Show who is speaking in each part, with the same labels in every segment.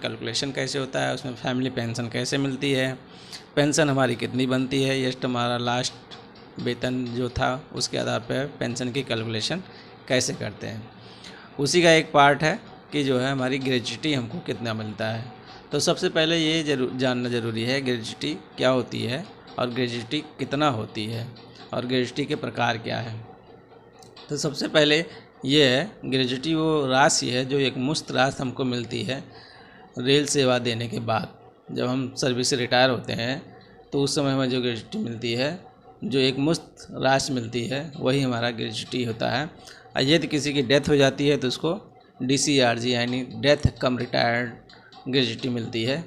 Speaker 1: Calculation कैसे होता है, उसमें फैमिली पेंशन कैसे मिलती है, पेंशन हमारी कितनी बनती है, ये हमारा लास्ट वेतन जो था उसके आधार पर पेंशन की कैलकुलेशन कैसे करते हैं। उसी का एक पार्ट है कि जो है हमारी ग्रेच्युटी हमको कितना मिलता है। तो सबसे पहले ये जानना ज़रूरी है ग्रेच्युटी क्या होती है और ग्रेच्युटी कितना होती है और ग्रेच्युटी के प्रकार क्या है। तो सबसे पहले ये है ग्रेच्युटी वो राशि है जो एक मुश्त राशि हमको मिलती है रेल सेवा देने के बाद। जब हम सर्विस से रिटायर होते हैं तो उस समय हमें जो ग्रेच्युटी मिलती है, जो एक मुश्त राशि मिलती है, वही हमारा ग्रेच्युटी होता है। और यदि किसी की डेथ हो जाती है तो उसको DCRG यानी डेथ कम रिटायर्ड ग्रेच्युटी मिलती है।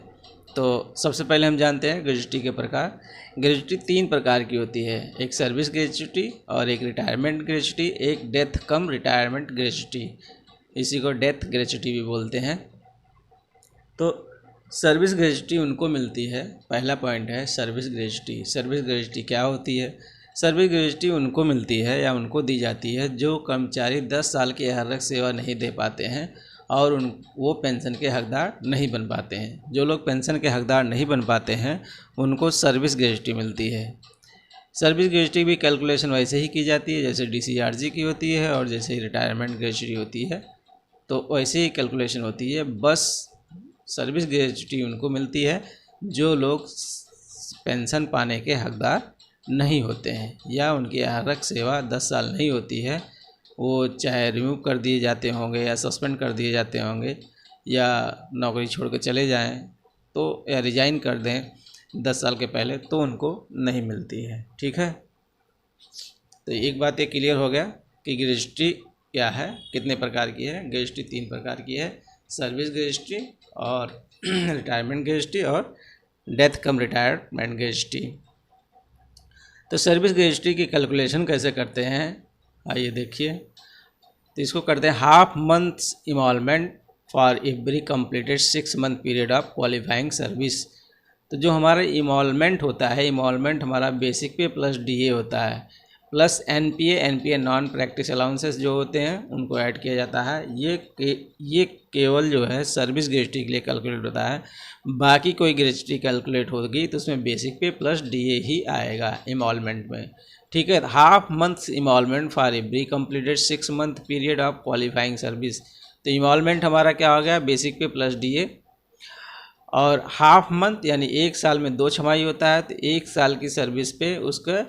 Speaker 1: तो सबसे पहले हम जानते हैं ग्रेच्युटी के प्रकार। ग्रेच्युटी 3 प्रकार की होती है, एक सर्विस ग्रेच्युटी और एक रिटायरमेंट ग्रेच्युटी, एक डेथ कम रिटायरमेंट ग्रेच्युटी, इसी को डेथ ग्रेच्युटी भी बोलते हैं। तो सर्विस ग्रेच्युटी उनको मिलती है, पहला पॉइंट है सर्विस ग्रेच्युटी। सर्विस ग्रेच्युटी क्या होती है? सर्विस ग्रेच्युटी उनको मिलती है या उनको दी जाती है जो कर्मचारी 10 साल की आहारक सेवा नहीं दे पाते हैं और वो पेंशन के हकदार नहीं बन पाते हैं। जो लोग पेंशन के हकदार नहीं बन पाते हैं उनको सर्विस ग्रेच्युटी मिलती है। सर्विस ग्रेच्युटी भी कैलकुलेशन वैसे ही की जाती है जैसे DCRG की होती है और जैसे रिटायरमेंट ग्रेच्युटी होती है, तो वैसे ही कैलकुलेशन होती है। बस सर्विस ग्रेच्युटी उनको मिलती है जो लोग पेंशन पाने के हकदार नहीं होते हैं या उनकी आहारक सेवा 10 साल नहीं होती है, वो चाहे रिमूव कर दिए जाते होंगे या सस्पेंड कर दिए जाते होंगे या नौकरी छोड़ के चले जाएं तो या रिजाइन कर दें 10 साल के पहले, तो उनको नहीं मिलती है। ठीक है, तो एक बात ये क्लियर हो गया कि ग्रेच्युटी क्या है, कितने प्रकार की है। ग्रेच्युटी 3 प्रकार की है, सर्विस ग्रेच्युटी और रिटायरमेंट ग्रेच्युटी और डेथ कम रिटायरमेंट ग्रेच्युटी। तो सर्विस ग्रेच्युटी की कैलकुलेशन कैसे करते हैं, आइए देखिए। तो इसको करते हैं half month's emolument for every completed 6 month period of qualifying service. तो जो हमारा इमॉलमेंट होता है, इमॉलमेंट हमारा बेसिक पे प्लस DA होता है, plus NPA non practice allowances जो होते हैं उनको ऐड किया जाता है। ये केवल जो है सर्विस ग्रेच्युटी के लिए कैलकुलेट होता है। बाकी कोई ग्रेच्युटी कैलकुलेट होगी तो उसमें बेसिक पे प्लस DA ही आएगा इमॉलमेंट में। ठीक है, half month's emolument for every completed 6 month period of qualifying service. तो इमॉलमेंट हमारा क्या हो गया, बेसिक पे प्लस DA। और हाफ मंथ यानी 1 साल में 2 छमाही होता है, तो 1 साल की सर्विस पे उसका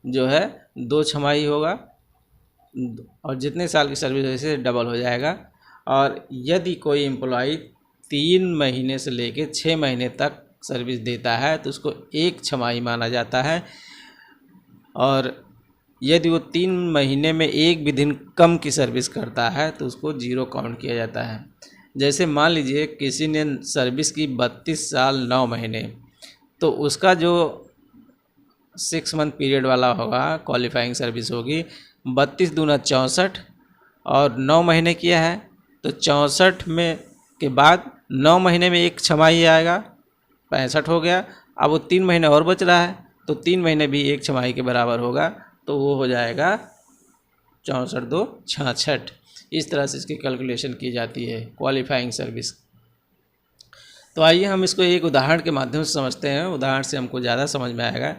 Speaker 1: जो है 2 छमाही होगा और जितने साल की सर्विस वैसे डबल हो जाएगा। और यदि कोई एम्प्लॉई 3 महीने से लेकर 6 महीने तक सर्विस देता है तो उसको 1 छमाही माना जाता है। और यदि वो 3 महीने में एक भी दिन कम की सर्विस करता है तो उसको 0 काउंट किया जाता है। जैसे मान लीजिए किसी ने सर्विस की 32 साल 9 महीने, तो उसका जो 6 मंथ पीरियड वाला होगा क्वालिफाइंग सर्विस होगी 32 दूना 64 और 9 महीने किया है तो 64 में के बाद 9 महीने में 1 छमाही आएगा, 65 हो गया। अब वो 3 महीने और बच रहा है तो 3 महीने भी 1 छमाही के बराबर होगा, तो वो हो जाएगा 64 2 66। इस तरह से इसकी कैलकुलेशन की जाती है क्वालिफाइंग सर्विस। तो आइए हम इसको एक उदाहरण के माध्यम से समझते हैं, उदाहरण से हमको ज़्यादा समझ में आएगा।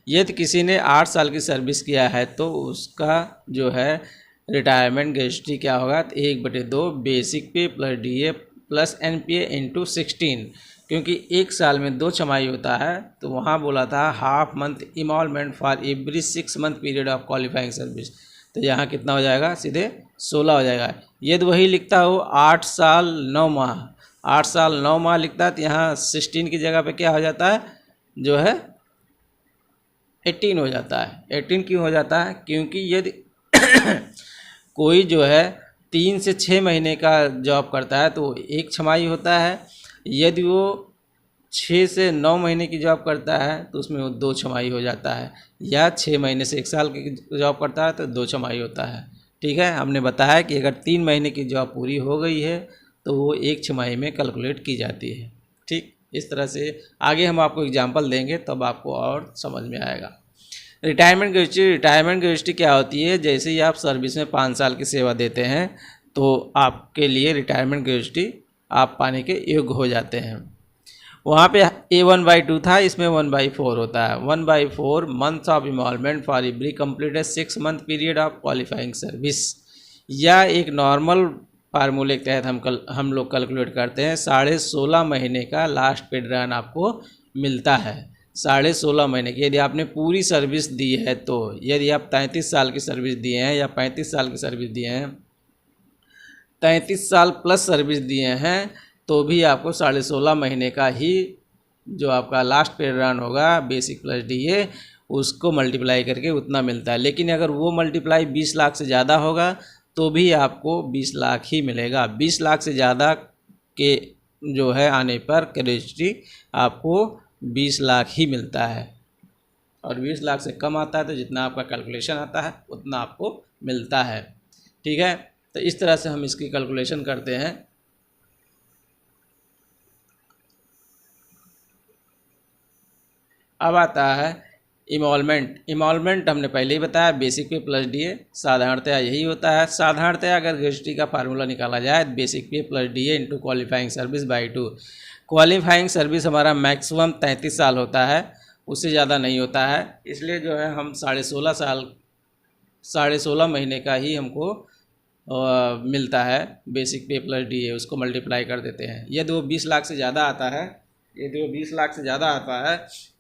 Speaker 1: यदि किसी ने 8 साल की सर्विस किया है तो उसका जो है रिटायरमेंट ग्रेच्युटी क्या होगा, 1/2 basic pay plus DA plus NPA into 16। क्योंकि 1 साल में 2 छमाही होता है तो वहाँ बोला था half month emolument for every 6 month period of qualifying service, तो यहाँ कितना हो जाएगा, सीधे 16 हो जाएगा। यदि वही लिखता हो 8 साल 9 माह, 8 साल 9 माह लिखता है तो यहाँ 16 की जगह पे क्या हो जाता है, जो है 18 हो जाता है। 18 क्यों हो जाता है, क्योंकि यदि कोई जो है 3 से 6 महीने का जॉब करता है तो 1 छमाही होता है, यदि वो 6 से 9 महीने की जॉब करता है तो उसमें वो 2 छमाही हो जाता है, या 6 महीने से 1 साल की जॉब करता है तो 2 छमाही होता है। ठीक है, हमने बताया कि अगर 3 महीने की जॉब पूरी हो गई है तो वो 1 छमाही में कैलकुलेट की जाती है। ठीक, इस तरह से आगे हम आपको एग्जांपल देंगे तब आपको और समझ में आएगा। रिटायरमेंट ग्रेच्युटी क्या होती है, जैसे ही आप सर्विस में 5 साल की सेवा देते हैं तो आपके लिए रिटायरमेंट ग्रेच्युटी आप पाने के योग्य हो जाते हैं। वहाँ पे A1/2 था, इसमें 1/4 होता है। 1/4 months of involvement for every completed 6 month period of qualifying service, या एक नॉर्मल फार्मूले के तहत हम लोग कैलकुलेट करते हैं। 16.5 महीने का लास्ट पे रन आपको मिलता है। 16.5 महीने की यदि आपने पूरी सर्विस दी है, तो यदि आप 33 साल की सर्विस दिए हैं या 35 साल की सर्विस दिए हैं, 33 साल प्लस सर्विस दिए हैं, तो भी आपको 16.5 महीने का ही जो आपका लास्ट पे रन होगा बेसिक प्लस DA, उसको मल्टीप्लाई करके उतना मिलता है। लेकिन अगर वो मल्टीप्लाई 20 लाख से ज़्यादा होगा तो भी आपको 20 लाख ही मिलेगा। 20 लाख से ज़्यादा के जो है आने पर ग्रेच्युटी आपको 20 लाख ही मिलता है, और 20 लाख से कम आता है तो जितना आपका कैलकुलेशन आता है उतना आपको मिलता है। ठीक है, तो इस तरह से हम इसकी कैलकुलेशन करते हैं। अब आता है इमॉल्वमेंट हमने पहले ही बताया, बेसिक पे प्लस DA साधारणतया यही होता है। साधारणतया अगर ग्रेच्युटी का फार्मूला निकाला जाए, basic pay plus DA into qualifying service by 2। Qualifying service हमारा मैक्सिमम 33 साल होता है, उससे ज़्यादा नहीं होता है, इसलिए जो है हम 16.5 महीने का ही हमको मिलता है बेसिक पे प्लस DA, उसको मल्टीप्लाई कर देते हैं। यदि वो 20 लाख से ज़्यादा आता है,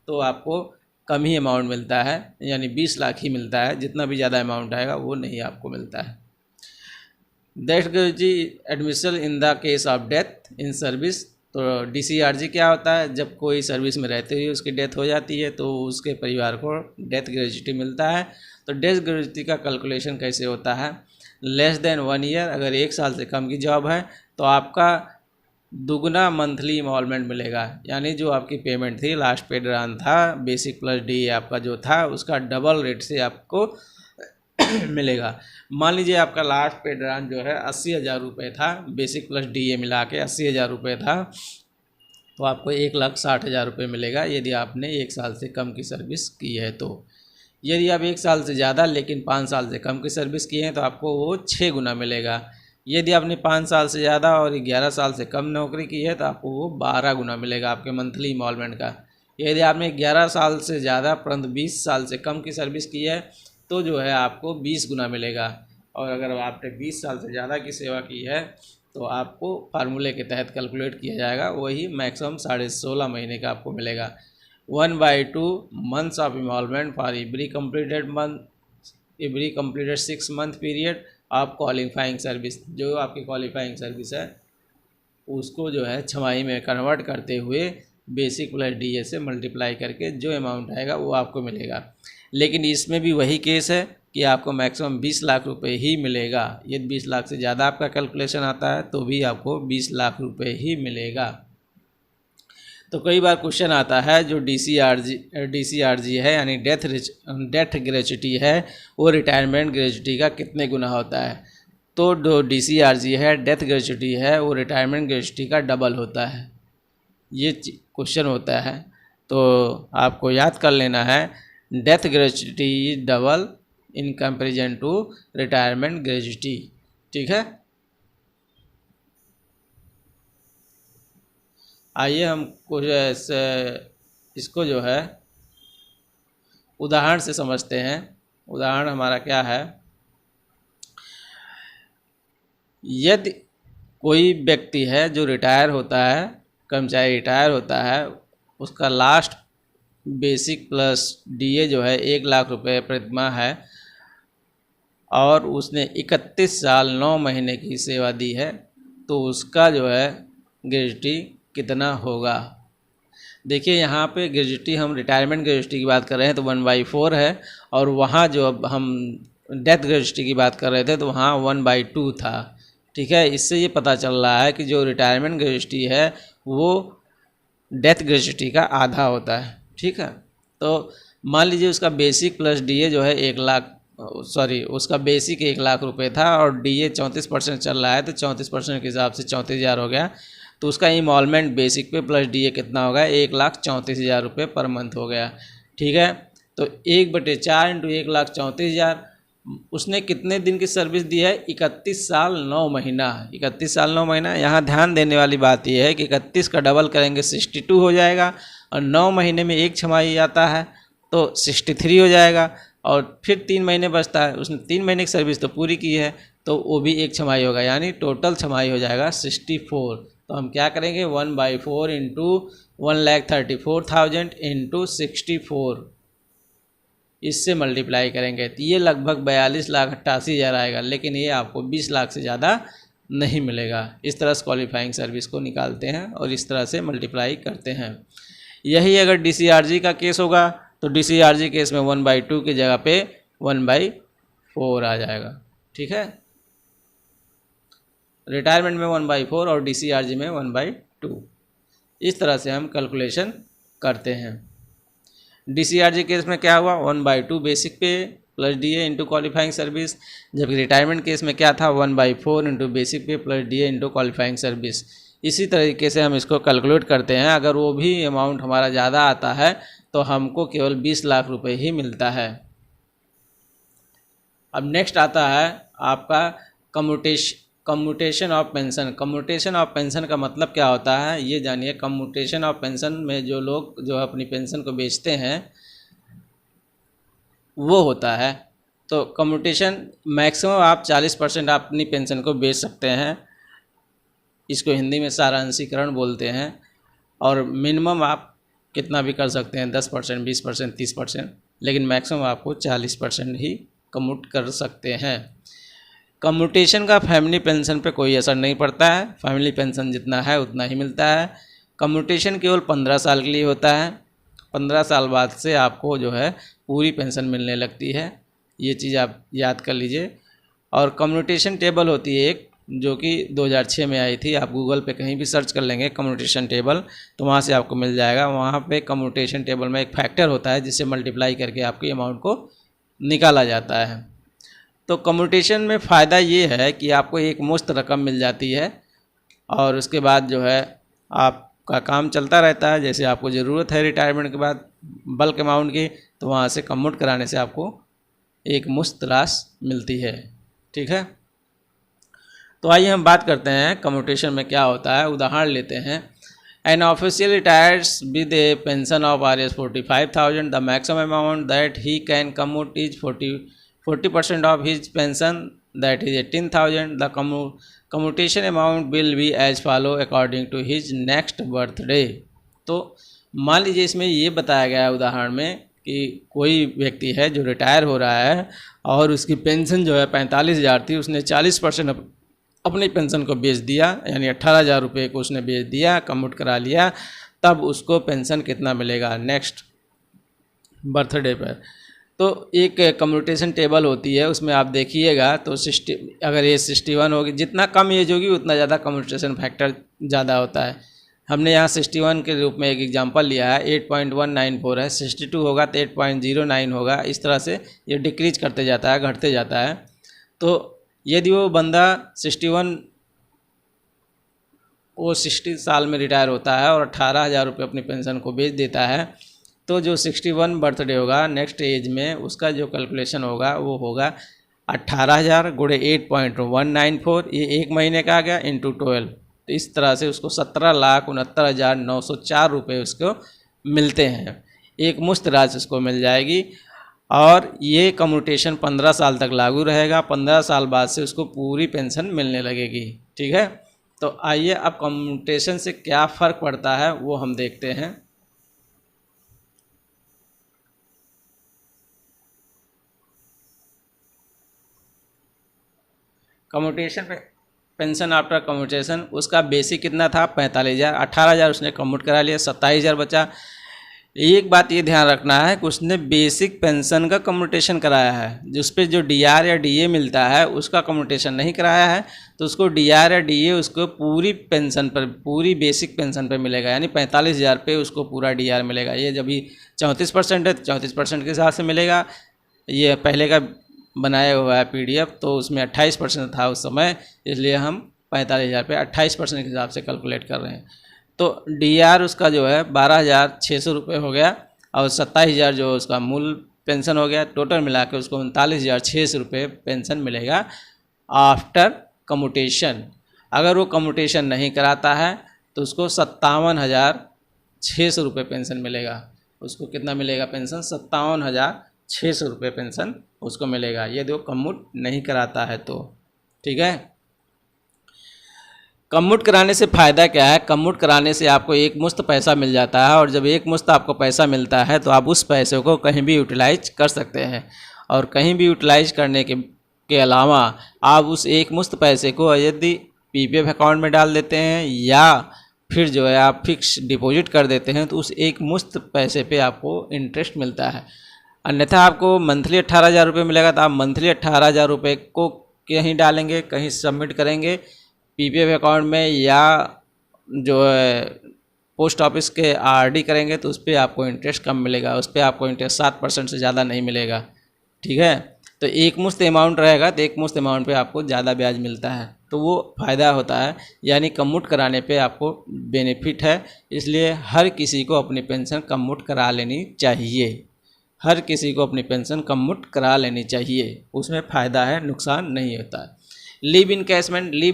Speaker 1: तो आपको कम ही अमाउंट मिलता है, यानी 20 लाख ही मिलता है। जितना भी ज़्यादा अमाउंट आएगा वो नहीं आपको मिलता है। Death gratuity admission in the case of death in service. तो DCRG क्या होता है? जब कोई सर्विस में रहते हुए उसकी डेथ हो जाती है तो उसके परिवार को डेथ ग्रेच्युटी मिलता है। तो डेथ ग्रेच्युटी का कैलकुलेशन कैसे होता है? लेस देन 1 ईयर, अगर 1 साल से कम की जॉब है तो आपका दुगना मंथली इन्वॉल्वमेंट मिलेगा, यानी जो आपकी पेमेंट थी, लास्ट पे रन था, बेसिक प्लस DA आपका जो था उसका डबल रेट से आपको मिलेगा। मान लीजिए आपका लास्ट पे रन जो है 80,000 रुपये था, बेसिक प्लस DA मिला के 80,000 रुपये था, तो आपको 1,60,000 रुपये मिलेगा यदि आपने 1 साल से कम की सर्विस की है। तो यदि आप 1 साल से ज़्यादा लेकिन 5 साल से कम की सर्विस की है तो आपको वो 6 गुना मिलेगा। यदि आपने 5 साल से ज़्यादा और 11 साल से कम नौकरी की है तो आपको वो 12 गुना मिलेगा आपके मंथली इन्वॉल्वमेंट का। यदि आपने 11 साल से ज़्यादा परंतु 20 साल से कम की सर्विस की है तो जो है आपको 20 गुना मिलेगा, और अगर आपने 20 साल से ज़्यादा की सेवा की है तो आपको फार्मूले के तहत कैलकुलेट किया जाएगा, वही मैक्सिमम 16.5 महीने का आपको मिलेगा। 1/2 months of involvement for every completed 6 month period of qualifying service. जो आपकी क्वालिफाइंग सर्विस है उसको जो है छमाही में कन्वर्ट करते हुए बेसिक प्लस DA से मल्टीप्लाई करके जो अमाउंट आएगा वो आपको मिलेगा। लेकिन इसमें भी वही केस है कि आपको मैक्सिमम 20 लाख रुपए ही मिलेगा। यदि 20 लाख से ज़्यादा आपका कैलकुलेशन आता है तो भी आपको 20 लाख रुपए ही मिलेगा। तो कई बार क्वेश्चन आता है जो DCRG है, यानी डेथ ग्रेच्युटी है, वो रिटायरमेंट ग्रेच्युटी का कितने गुना होता है? तो जो DCRG है, डेथ ग्रेच्युटी है, वो रिटायरमेंट ग्रेच्युटी का डबल होता है। ये क्वेश्चन होता है तो आपको याद कर लेना है, death gratuity double in comparison to retirement gratuity. ठीक है, आइए हम कुछ ऐसे इसको जो है उदाहरण से समझते हैं। उदाहरण हमारा क्या है? यदि कोई व्यक्ति है जो रिटायर होता है, कर्मचारी रिटायर होता है, उसका लास्ट बेसिक प्लस DA जो है 1 लाख रुपए प्रतिमाह है, और उसने 31 साल 9 महीने की सेवा दी है, तो उसका जो है ग्रेच्युटी कितना होगा? देखिए यहाँ पे ग्रेच्युटी, हम रिटायरमेंट ग्रेच्युटी की बात कर रहे हैं तो 1/4 है, और वहाँ जो अब हम डेथ ग्रेच्युटी की बात कर रहे थे तो वहाँ 1/2 था। ठीक है, इससे ये पता चल रहा है कि जो रिटायरमेंट ग्रेच्युटी है वो डेथ ग्रेच्युटी का आधा होता है। ठीक है, तो मान लीजिए उसका बेसिक प्लस DA जो है उसका बेसिक 1 लाख रुपए था और DA 34% चल रहा है, तो 34% के हिसाब से 34,000 हो गया। तो उसका involvement basic pay plus DA कितना होगा? 1,34,000 रुपये पर मंथ हो गया। ठीक है, तो 1/4 × 1,34,000 उसने कितने दिन की सर्विस दी है? 31 साल 9 महीना। 31 साल 9 महीना। यहाँ ध्यान देने वाली बात यह है कि 31 का डबल करेंगे 62 हो जाएगा, और 9 महीने में एक छमाही आता है तो 63 हो जाएगा, और फिर 3 महीने बचता है, उसने 3 महीने की सर्विस तो पूरी की है तो वो भी एक छमाही होगा, यानी टोटल छमाही हो जाएगा 64। तो हम क्या करेंगे? 1/4 इंटू 1,34,000 इंटू 64, इससे मल्टीप्लाई करेंगे तो ये लगभग 42,88,000 आएगा, लेकिन ये आपको 20 लाख से ज़्यादा नहीं मिलेगा। इस तरह से क्वालिफाइंग सर्विस को निकालते हैं और इस तरह से मल्टीप्लाई करते हैं। यही अगर DCRG का केस होगा तो DCRG केस में 1/2 की जगह पे 1/4 आ जाएगा। ठीक है, रिटायरमेंट में 1/4 और DCRG में 1/2। इस तरह से हम कैलकुलेशन करते हैं। DCRG केस में क्या हुआ? 1/2 basic pay plus DA into qualifying service, जबकि रिटायरमेंट केस में क्या था? 1/4 into basic pay plus DA into qualifying service. इसी तरीके से हम इसको कैलकुलेट करते हैं। अगर वो भी अमाउंट हमारा ज़्यादा आता है तो हमको केवल 20 लाख रुपए ही मिलता है। अब नेक्स्ट आता है आपका commutation of pension. Commutation of pension का मतलब क्या होता है ये जानिए। कम्यूटेशन ऑफ पेंशन में जो लोग जो अपनी पेंशन को बेचते हैं वो होता है, तो कम्यूटेशन मैक्सिमम आप 40% आप अपनी पेंशन को बेच सकते हैं, इसको हिंदी में सारांशीकरण बोलते हैं, और मिनिमम आप कितना भी कर सकते हैं 10%, 20%, 30%, लेकिन मैक्सिमम आपको 40% ही कम्यूट कर सकते हैं। कम्यूटेशन का फैमिली पेंशन पे कोई असर नहीं पड़ता है, फैमिली पेंशन जितना है उतना ही मिलता है। कम्यूटेशन केवल 15 साल के लिए होता है, 15 साल बाद से आपको जो है पूरी पेंशन मिलने लगती है, ये चीज़ आप याद कर लीजिए। और कम्यूटेशन टेबल होती है एक, जो कि 2006 में आई थी, आप गूगल पे कहीं भी सर्च कर लेंगे कम्यूटेशन टेबल तो वहाँ से आपको मिल जाएगा। वहाँ पे कम्यूटेशन टेबल में एक फैक्टर होता है जिससे मल्टीप्लाई करके आपकी अमाउंट को निकाला जाता है। तो कम्यूटेशन में फ़ायदा ये है कि आपको एक मुश्त रकम मिल जाती है और उसके बाद जो है आपका काम चलता रहता है। जैसे आपको ज़रूरत है रिटायरमेंट के बाद बल्क अमाउंट की, तो वहाँ से कम्यूट कराने से आपको एक मुश्त राशि मिलती है। ठीक है, तो आइए हम बात करते हैं कम्यूटेशन में क्या होता है। उदाहरण लेते हैं, an official retires with A pension of Rs 45,000, the maximum amount that he can commute is 40% of his pension, that is 18,000. The commutation amount will be as follow according to his next birthday. तो मान लीजिए इसमें ये बताया गया है उदाहरण में कि कोई व्यक्ति है जो रिटायर हो रहा है और उसकी पेंशन जो है 45,000 थी, उसने 40% अपनी पेंशन को बेच दिया, यानी 18,000 रुपये को उसने बेच दिया, कम्यूट करा लिया, तब उसको पेंशन कितना मिलेगा नेक्स्ट बर्थडे पर। तो एक कम्यूटेशन टेबल होती है, उसमें आप देखिएगा तो अगर ये 61 होगी, जितना कम एज होगी उतना ज़्यादा कम्यूटेशन फैक्टर ज़्यादा होता है। हमने यहाँ 61 के रूप में एक एग्जांपल लिया है, 8.194 है, 62 होगा तो 8.09 होगा। इस तरह से ये डिक्रीज करते जाता है, घटते जाता है। तो यदि वो बंदा 60 साल में रिटायर होता है और 18,000 रुपये अपनी पेंशन को बेच देता है, तो जो 61 बर्थडे होगा नेक्स्ट एज में, उसका जो कैलकुलेशन होगा वो होगा 18,000 गुणे 8.194, ये एक महीने का आ गया, इंटू 12। तो इस तरह से उसको 17,69,904 रुपये उसको मिलते हैं, एक मुश्त राशि उसको मिल जाएगी। और ये कम्यूटेशन 15 साल तक लागू रहेगा, 15 साल बाद से उसको पूरी पेंशन मिलने लगेगी। ठीक है, तो आइए अब कम्यूटेशन से क्या फ़र्क पड़ता है वो हम देखते हैं। कम्यूटेशन पे पेंशन आफ्टर कम्यूटेशन, उसका बेसिक कितना था? 45,000, 18,000 उसने कम्यूट करा लिया, 27,000 बचा। एक बात ये ध्यान रखना है कि उसने बेसिक पेंशन का कम्यूटेशन कराया है, जिस पे जो डीआर या डीए मिलता है उसका कम्यूटेशन नहीं कराया है, तो उसको डीआर या डीए उसको पूरी पेंशन पर, पूरी बेसिक पेंशन पर मिलेगा, यानी 45,000 पे उसको पूरा डीआर मिलेगा। ये जब भी 34% है तो 34% के हिसाब से मिलेगा। ये पहले का बनाया हुआ है PDF, तो उसमें 28% था उस समय, इसलिए हम 45,000 पे 28% के हिसाब से कैलकुलेट कर रहे हैं। तो डीआर उसका जो है 12,600 रुपये हो गया, और 27,000 जो उसका मूल पेंशन हो गया, टोटल मिला के उसको 39,600 रुपये पेंशन मिलेगा आफ्टर कम्यूटेशन। अगर वो कम्यूटेशन नहीं कराता है तो उसको 57,600 रुपये पेंशन मिलेगा। उसको कितना मिलेगा पेंशन? 57,600 रुपये पेंशन उसको मिलेगा, यदि वो कम्यूट नहीं कराता है तो। ठीक है, कम्यूट कराने से फ़ायदा क्या है? कम्यूट कराने से आपको एक मुश्त पैसा मिल जाता है, और जब एक मुश्त आपको पैसा मिलता है तो आप उस पैसे को कहीं भी यूटिलाइज कर सकते हैं, और कहीं भी यूटिलाइज करने के अलावा आप उस एक मुश्त पैसे को यदि पीपीएफ अकाउंट में डाल देते हैं या फिर जो है आप फिक्स डिपॉजिट कर देते हैं तो उस एक मुश्त पैसे पे आपको इंटरेस्ट मिलता है। अन्यथा आपको मंथली 18,000 रुपये मिलेगा, तो आप मंथली 18,000 रुपये को कहीं डालेंगे, कहीं सबमिट करेंगे पीपीएफ अकाउंट में, या जो है पोस्ट ऑफिस के आरडी करेंगे तो उस पर आपको इंटरेस्ट कम मिलेगा, उस पर आपको इंटरेस्ट 7% से ज़्यादा नहीं मिलेगा। ठीक है, तो एक मुश्त अमाउंट रहेगा तो एक मुश्त अमाउंट पे आपको ज़्यादा ब्याज मिलता है, तो वो फ़ायदा होता है। यानी कम्यूट कराने पे आपको बेनिफिट है, इसलिए हर किसी को अपनी पेंशन कम्यूट करा लेनी चाहिए। हर किसी को अपनी पेंशन कम्यूट करा लेनी चाहिए, उसमें फ़ायदा है, नुकसान नहीं होता है। लीव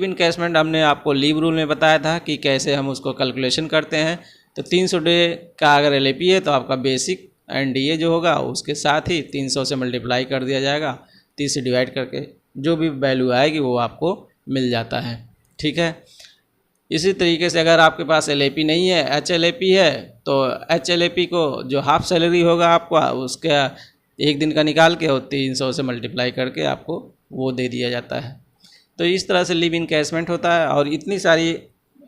Speaker 1: इनकैशमेंट हमने आपको लीव रूल में बताया था कि कैसे हम उसको कैलकुलेशन करते हैं। तो 300 डे का अगर एलएपी है तो आपका बेसिक एनडीए जो होगा उसके साथ ही 300 से मल्टीप्लाई कर दिया जाएगा, 30 से डिवाइड करके जो भी वैल्यू आएगी वो आपको मिल जाता है। ठीक है, इसी तरीके से अगर आपके पास एलएपी नहीं है, एचएलएपी है, तो एचएलएपी को जो हाफ सैलरी होगा आपका उसका एक दिन का निकाल के और 300 से मल्टीप्लाई करके आपको वो दे दिया जाता है। तो इस तरह से लीव इनकैशमेंट होता है, और इतनी सारी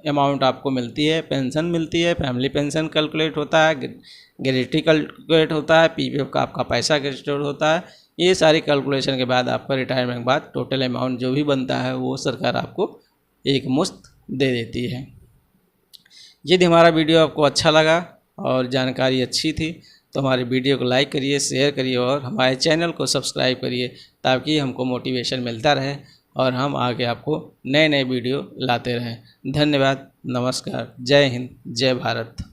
Speaker 1: अमाउंट आपको मिलती है, पेंशन मिलती है, फैमिली पेंशन कैलकुलेट होता है, ग्रेच्युटी कैलकुलेट होता है, पीपीएफ का आपका पैसा कैलकुलेट होता है। ये सारी कैलकुलेशन के बाद आपका रिटायरमेंट के बाद टोटल अमाउंट जो भी बनता है वो सरकार आपको एक मुश्त दे देती है। यदि हमारा वीडियो आपको अच्छा लगा और जानकारी अच्छी थी तो हमारे वीडियो को लाइक करिए, शेयर करिए और हमारे चैनल को सब्सक्राइब करिए, ताकि हमको मोटिवेशन मिलता रहे और हम आगे आपको नए नए वीडियो लाते रहें। धन्यवाद, नमस्कार, जय हिंद, जय भारत।